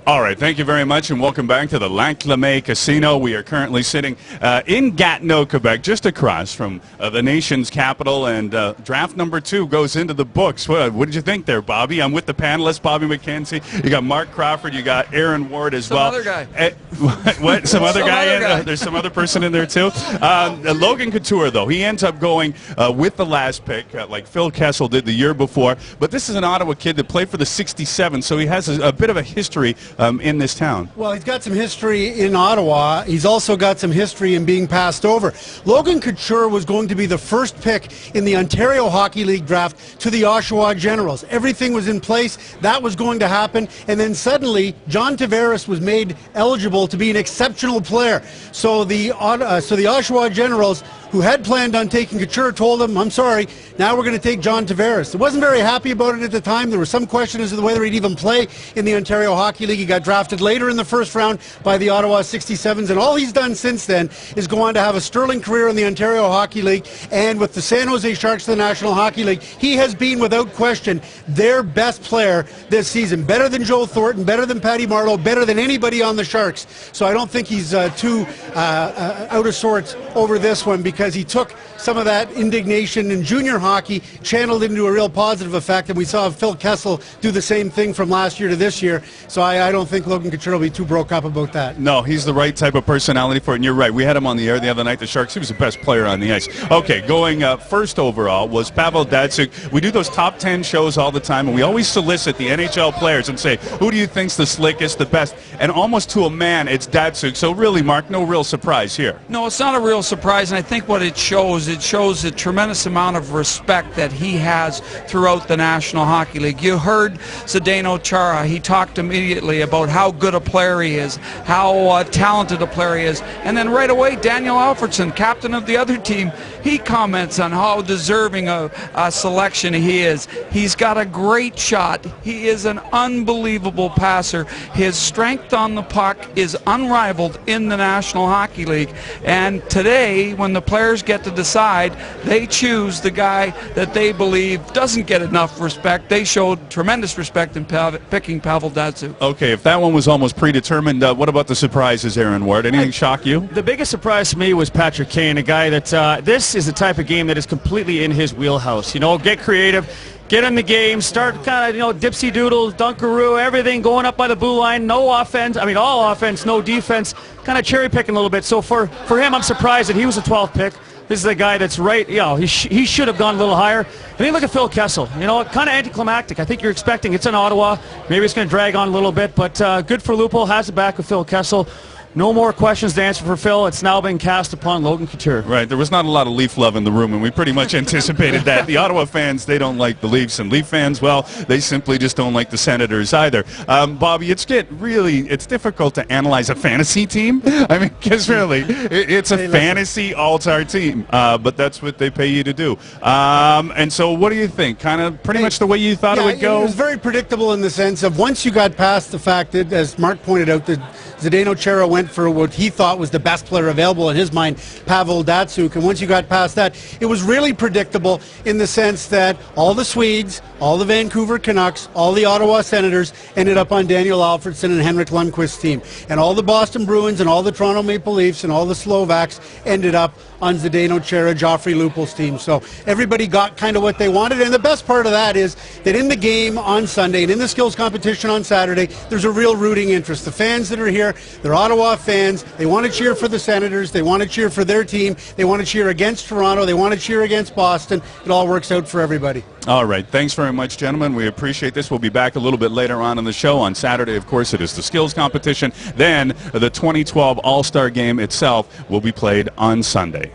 All right, thank you very much, and welcome back to the Lac La May Casino. We are currently sitting in Gatineau, Quebec, just across from the nation's capital, and draft number 2 goes into the books. What did you think there, Bobby? I'm with the panelists, Bobby McKenzie. You got Mark Crawford, you got Aaron Ward as well. Some other guy. What? Some other guy? There's some other person in there, too? Logan Couture, though, he ends up going with the last pick, like Phil Kessel did the year before, but this is an Ottawa kid that played for the 67, so he has a bit of a history in this town. Well, he's got some history in Ottawa. He's also got some history in being passed over. Logan Couture was going to be the first pick in the Ontario Hockey League draft to the Oshawa Generals. Everything was in place. That was going to happen. And then suddenly, John Tavares was made eligible to be an exceptional player. So the Oshawa Generals, who had planned on taking Couture, told him, I'm sorry, now we're going to take John Tavares. He wasn't very happy about it at the time. There was some question as to whether he'd even play in the Ontario Hockey League. He got drafted later in the first round by the Ottawa 67s, and all he's done since then is go on to have a sterling career in the Ontario Hockey League, and with the San Jose Sharks of the National Hockey League, he has been, without question, their best player this season. Better than Joe Thornton, better than Patty Marleau, better than anybody on the Sharks. So I don't think he's too out of sorts over this one, because he took some of that indignation in junior hockey, channeled into a real positive effect, and we saw Phil Kessel do the same thing from last year to this year. So I don't think Logan Couture will be too broke up about that. No, he's the right type of personality for it, and you're right. We had him on the air the other night, the Sharks. He was the best player on the ice. Okay, going first overall was Pavel Datsyuk. We do those top 10 shows all the time, and we always solicit the NHL players and say, who do you think's the slickest, the best? And almost to a man, it's Datsyuk. So really, Mark, no real surprise here. No, it's not a real surprise, and I think what it shows a tremendous amount of respect that he has throughout the National Hockey League. You heard Zdeno Chara. He talked immediately about how good a player he is, how talented a player he is, and then right away Daniel Alfredsson, captain of the other team, he comments on how deserving a selection he is. He's got a great shot. He is an unbelievable passer. His strength on the puck is unrivaled in the National Hockey League, and today when the players get to decide, they choose the guy that they believe doesn't get enough respect. They showed tremendous respect in picking Pavel Datsyuk. Okay, if that one was almost predetermined, what about the surprises, Aaron Ward? Anything shock you? The biggest surprise to me was Patrick Kane, a guy that this is the type of game that is completely in his wheelhouse. You know, get creative, get in the game, start kind of, you know, dipsy doodle, dunkaroo, everything going up by the blue line, no offense, I mean all offense, no defense, kind of cherry picking a little bit. So for him, I'm surprised that he was a 12th pick. This is a guy that's right, you know, he should have gone a little higher. And then look at Phil Kessel, you know, kind of anticlimactic. I think you're expecting, it's in Ottawa, maybe it's going to drag on a little bit, but good for Lupo, has it back with Phil Kessel. No more questions to answer for Phil. It's now been cast upon Logan Couture. Right. There was not a lot of Leaf love in the room, and we pretty much anticipated that. The Ottawa fans, they don't like the Leafs, and Leaf fans, well, they simply just don't like the Senators either. Bobby, it's difficult to analyze a fantasy team. I mean, because really, it's a fantasy all-star team, but that's what they pay you to do. And so what do you think? Kind of pretty much the way you thought it would go? It was very predictable in the sense of once you got past the fact that, as Mark pointed out, that Zdeno Chara went for what he thought was the best player available in his mind, Pavel Datsyuk. And once you got past that, it was really predictable in the sense that all the Swedes, all the Vancouver Canucks, all the Ottawa Senators ended up on Daniel Alfredsson and Henrik Lundqvist's team. And all the Boston Bruins and all the Toronto Maple Leafs and all the Slovaks ended up on Zdeno Chara, Joffrey Lupul's team. So everybody got kind of what they wanted. And the best part of that is that in the game on Sunday and in the skills competition on Saturday, there's a real rooting interest. The fans that are here, they're Ottawa fans. They want to cheer for the Senators. They want to cheer for their team. They want to cheer against Toronto. They want to cheer against Boston. It all works out for everybody. All right. Thanks very much, gentlemen. We appreciate this. We'll be back a little bit later on in the show. On Saturday, of course, it is the skills competition. Then the 2012 All-Star Game itself will be played on Sunday.